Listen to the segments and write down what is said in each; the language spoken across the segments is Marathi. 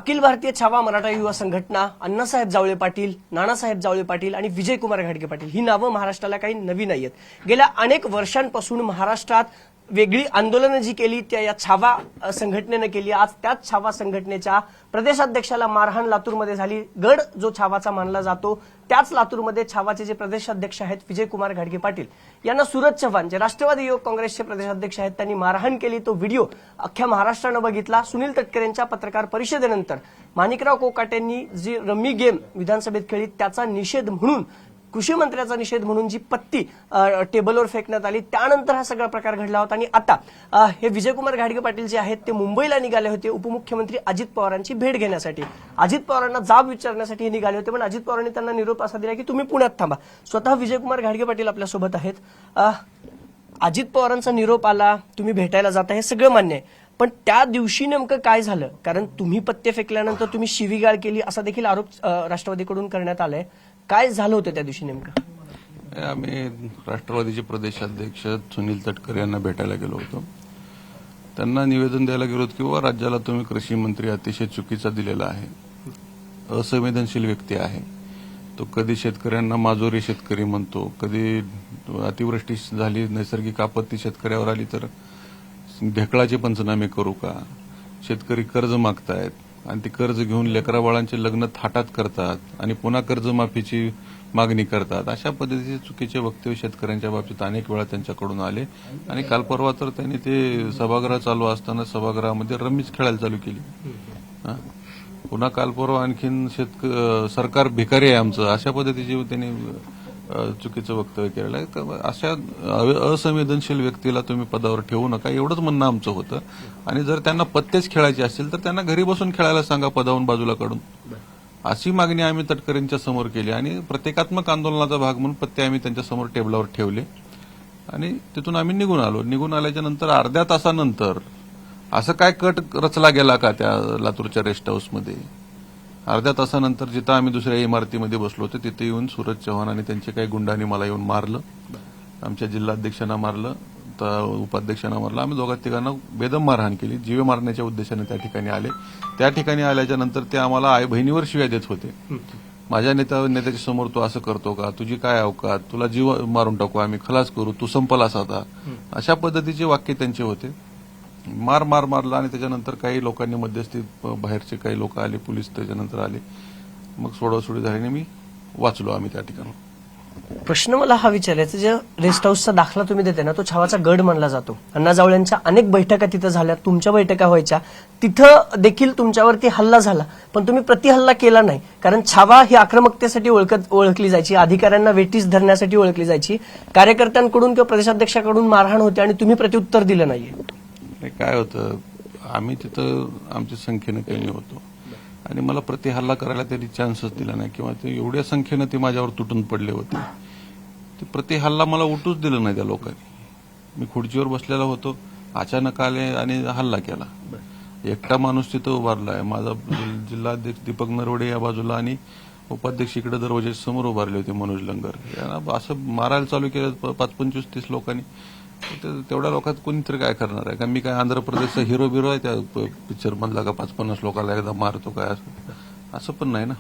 अखिल भारतीय छावा मराठा युवा संघटना, अण्णासाहेब जावळे पाटील, नानासाहेब जावळे पाटील आणि विजयकुमार घाडगे पाटील ही नावं महाराष्ट्राला काही नवी नाहीयेत. गेल्या अनेक वर्षांपासून महाराष्ट्रात वेगळी आंदोलनं जी केली त्या या छावा संघटनेनं केली. आज त्याच छावा संघटनेच्या प्रदेशाध्यक्षाला मारहाण लातूरमध्ये झाली. गड जो छावाचा मानला जातो त्याच लातूरमध्ये छावाचे जे प्रदेशाध्यक्ष आहेत विजयकुमार घाडगे पाटील यांना सूरज चव्हाण जे राष्ट्रवादी युवक काँग्रेसचे प्रदेशाध्यक्ष आहेत त्यांनी मारहाण केली. तो व्हिडिओ अख्ख्या महाराष्ट्रानं बघितला. सुनील तटकरेंच्या पत्रकार परिषदेनंतर माणिकराव कोकाटेंनी जी रम्मी गेम विधानसभेत खेळली त्याचा निषेध म्हणून, कृषी मंत्र्याचा निषेध म्हणून जी पत्ती टेबलवर फेकण्यात आली त्यानंतर हा सगळा प्रकार घडला होता. आणि आता हे विजयकुमार घाडगे पाटील जे आहेत ते मुंबईला निघाले होते उपमुख्यमंत्री अजित पवारांची भेट घेण्यासाठी. अजित पवारांना जाब विचारण्यासाठी हे निघाले होते, पण अजित पवारांनी त्यांना निरोप असा दिला की तुम्ही पुण्यात थांबा. स्वतः विजयकुमार घाडगे पाटील आपल्यासोबत आहेत. अजित पवारांचा निरोप आला, तुम्ही भेटायला जाता, हे सगळं मान्य आहे, पण त्या दिवशी नेमकं काय झालं? कारण तुम्ही पत्ते फेकल्यानंतर तुम्ही शिवीगाळ केली असा देखील आरोप राष्ट्रवादीकडून करण्यात आलाय. काय झालं होतं त्या दिवशी नेमकं? आम्ही राष्ट्रवादीचे प्रदेशाध्यक्ष सुनील तटकरे यांना भेटायला गेलो होतो. त्यांना निवेदन द्यायला गेलो होतो की राज्याला तुम्ही कृषी मंत्री अतिशय चुकीचा दिलेला आहे, असंवेदनशील व्यक्ती आहे. तो कधी शेतकऱ्यांना माजोरी शेतकरी म्हणतो, कधी अतिवृष्टी झाली, नैसर्गिक आपत्ती शेतकऱ्यावर आली तर ढेकळाचे पंचनामे करू का? शेतकरी कर्ज मागतायत आणि ती कर्ज घेऊन लेकरा बाळांचे लग्न थाटात करतात आणि पुन्हा कर्जमाफीची मागणी करतात. अशा पद्धतीचे चुकीचे वक्तव्य शेतकऱ्यांच्या बाबतीत अनेक वेळा त्यांच्याकडून आले. आणि काल परवा तर त्यांनी ते सभागृह चालू असताना सभागृहामध्ये रम्मीच खेळायला चालू केली. पुन्हा काल परवा आणखीन सरकार भिकारी आहे आमचं, अशा पद्धतीचे त्यांनी चुकीचं वक्तव्य केलेलं आहे. अशा असंवेदनशील व्यक्तीला तुम्ही पदावर ठेवू नका, एवढंच म्हणणं आमचं होतं. आणि जर त्यांना पत्तेच खेळायचे असतील तर त्यांना घरी बसून खेळायला सांगा, पदावरून बाजूला काढून. अशी मागणी आम्ही तटकरेंच्या समोर केली आणि प्रतिकात्मक आंदोलनाचा भाग म्हणून पत्ते आम्ही त्यांच्या समोर टेबलावर ठेवले आणि तिथून आम्ही निघून आलो. निघून आल्याच्या नंतर अर्ध्या तासानंतर असं काय कट रचला गेला का त्या लातूरच्या रेस्ट हाऊसमध्ये? अर्ध्या तासानंतर जिथं आम्ही दुसऱ्या इमारतीमध्ये बसलो होतो तिथे येऊन सूरज चव्हाण आणि त्यांचे काही गुंडांनी मला येऊन मारलं. आमच्या जिल्हाध्यक्षांना मारलं, तर उपाध्यक्षांना मारलं. आम्ही दोघा तिघांना बेदम मारहाण केली. जीवे मारण्याच्या उद्देशाने त्या ठिकाणी आले. त्या ठिकाणी आल्याच्या नंतर ते आम्हाला आई बहिणीवर शिव्या देत होते. माझ्या नेत्याच्या समोर तू असं करतो का? तुझी काय अवकात? तुला जीव मारून टाकू, आम्ही खलास करू, तू संपलास आता. अशा पद्धतीचे वाक्य त्यांचे होते. मारला आणि त्याच्यानंतर काही लोकांनी मध्यस्थी, बाहेरचे काही लोक आले, पोलीस त्याच्यानंतर आले. मग सोडासोडी झाल्याने मी वाचलो आम्ही त्या ठिकाणी. प्रश्न मला हा विचारायचा, जे रेस्ट हाऊसचा दाखला तुम्ही देते ना तो छावाचा गड मानला जातो. अण्णा जावळ्यांच्या अनेक बैठका तिथं झाल्या, तुमच्या बैठका व्हायच्या, तिथं देखील तुमच्यावरती हल्ला झाला, पण तुम्ही प्रतिहल्ला केला नाही. कारण छावा ही आक्रमकतेसाठी ओळखली जायची, अधिकाऱ्यांना वेठीस धरण्यासाठी ओळखली जायची. कार्यकर्त्यांकडून किंवा प्रदेशाध्यक्षाकडून मारहाण होते आणि तुम्ही प्रत्युत्तर दिलं नाहीये. काय होतं, आम्ही तिथं आमच्या संख्येनं कमी होतो आणि मला प्रतिहल्ला करायला तरी चान्सच दिला नाही, किंवा ते एवढ्या संख्येनं ते माझ्यावर तुटून पडले होते. ते प्रतिहल्ला मला उठूच दिलं नाही त्या लोकांनी. मी खुर्चीवर बसलेला होतो, अचानक आले आणि हल्ला केला. एकटा माणूस तिथं उभारला आहे. माझा जिल्हाध्यक्ष दीपक नरवडे या बाजूला आणि उपाध्यक्ष इकडे दरवाजे समोर उभारले होते मनोज लंगर. यांना असं मारायला चालू केलं 25-30 लोकांनी. तेवढ्या लोकात कोणीतरी काय करणार आहे का? मी काय आंध्र प्रदेशचा हिरो बिरो आहे त्या पिक्चर मधला का 50-50 लोकांना एकदा मारतो काय? असं पण नाही ना.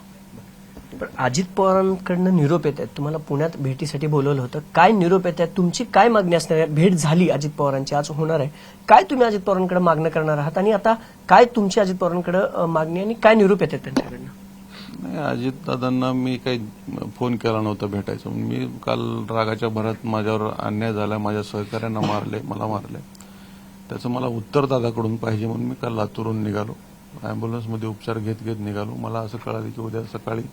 पण अजित पवारांकडनं निरोप येत आहेत, तुम्हाला पुण्यात भेटीसाठी बोलवलं होतं, काय निरोप येत आहेत? तुमची काय मागणी असणार आहे? भेट झाली अजित पवारांची, आज होणार आहे, काय तुम्ही अजित पवारांकडे मागणं करणार आहात? आणि आता काय तुमची अजित पवारांकडे मागणी आणि काय निरोप येत आहेत त्यांच्याकडनं? नाही, अजितदादांना मी काही फोन केला नव्हता भेटायचं. मी काल रागाच्या भरात माझ्यावर अन्याय झाला, माझ्या सहकाऱ्यांना मारले, मला मारले, त्याचं मला उत्तर दादाकडून पाहिजे म्हणून मी काल लातूरून निघालो. अँब्युलन्समध्ये उपचार घेत निघालो. मला असं कळालं की उद्या सकाळी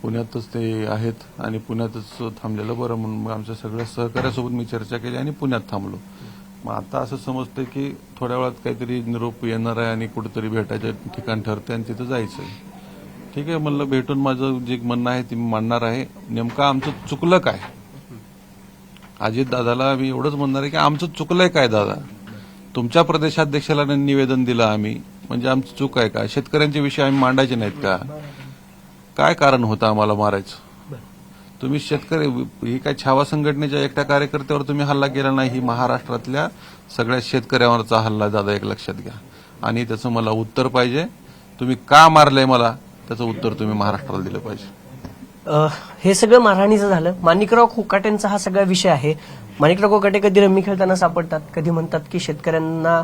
पुण्यातच ते आहेत आणि पुण्यातच थांबलेलं बरं म्हणून मग आमच्या सगळ्या सहकार्यासोबत मी चर्चा केली आणि पुण्यात थांबलो. मग आता असं समजतंय की थोड्या वेळात काहीतरी निरोप येणार आहे आणि कुठेतरी भेटायचं ठिकाण ठरते आणि तिथं जायचं आहे. ठीक आहे म्हणलं, भेटून माझं जे म्हणणं आहे ते मी मांडणार आहे. नेमकं आमचं चुकलं काय? अजित दादाला मी एवढंच म्हणणार आहे की आमचं चुकलंय काय दादा? तुमच्या प्रदेशाध्यक्षाला निवेदन दिलं आम्ही, म्हणजे आमची चूक आहे का? शेतकऱ्यांचे विषय आम्ही मांडायचे नाहीत का? काय कारण होतं आम्हाला मारायचं? तुम्ही शेतकरी, ही काय छावा संघटनेच्या एकट्या कार्यकर्त्यावर तुम्ही हल्ला केला नाही, ही महाराष्ट्रातल्या सगळ्या शेतकऱ्यांवरचा हल्ला दादा, एक लक्षात घ्या. आणि त्याचं मला उत्तर पाहिजे. तुम्ही का मारलंय मला त्याचं उत्तर तुम्ही महाराष्ट्राला दिलं पाहिजे. हे सगळं मारहाणीचं झालं. माणिकराव कोकाटेंचा हा सगळा विषय आहे. माणिकराव कोकाटे कधी रम्मी खेळताना सापडतात, कधी म्हणतात की शेतकऱ्यांना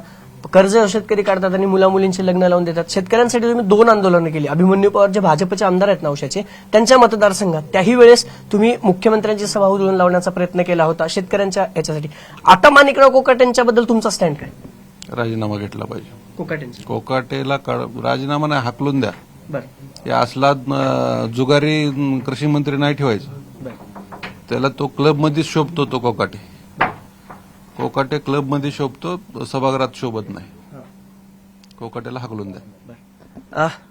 कर्ज शेतकरी काढतात आणि मुलामुलींचे लग्न लावून देतात. शेतकऱ्यांसाठी तुम्ही 2 आंदोलनं केली. अभिमन्यू पवार जे भाजपचे आमदार आहेत नवशाचे, त्यांच्या मतदारसंघात त्याही वेळेस तुम्ही मुख्यमंत्र्यांची सभा उधळून लावण्याचा प्रयत्न केला होता शेतकऱ्यांच्या याच्यासाठी. आता माणिकराव कोकाटेंच्याबद्दल तुमचा स्टँड काय? राजीनामा घेतला पाहिजे. कोकाटेंचा कोकाटेला राजीनामा नाही, हाकलून द्या. बरं या असला जुगारी कृषी मंत्री नाही ठेवायचा. बरं त्याला तो क्लबमध्येच शोभतो. तो कोकाटे क्लबमध्ये शोभतो, सभागृहात शोभत नाही. कोकाटेला हाकलून द्या.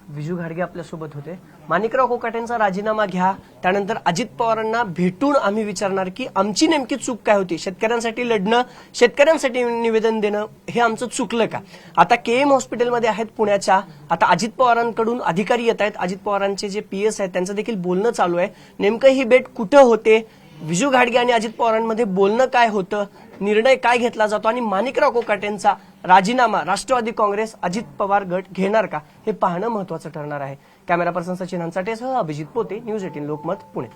विजू घाडगे आपल्यासोबत होते. माणिकराव कोकाटेंचा राजीनामा घ्या, त्यानंतर अजित पवारांना भेटून आम्ही विचारणार की आमची नेमकी चूक काय होती. शेतकऱ्यांसाठी लढणं, शेतकऱ्यांसाठी निवेदन देणं हे आमचं चुकलं का. आता केएम हॉस्पिटलमध्ये आहेत पुण्याच्या. आता अजित पवारांकडून अधिकारी येत आहेत. अजित पवारांचे जे पीएस आहेत त्यांचं देखील बोलणं चालू आहे. नेमकं ही भेट कुठं होते, विजू घाडगे आणि अजित पवारांमध्ये बोलणं काय होतं, निर्णय काय घेतला जातो आणि माणिकराव कोकाटेंचा राजीनामा राष्ट्रवादी काँग्रेस अजित पवार गट घेणार का, हे पाहणं महत्वाचं ठरणार आहे. कॅमेरा पर्सन सचिन हंचाटेसह अभिजित पोते, न्यूज 18 लोकमत, पुणे.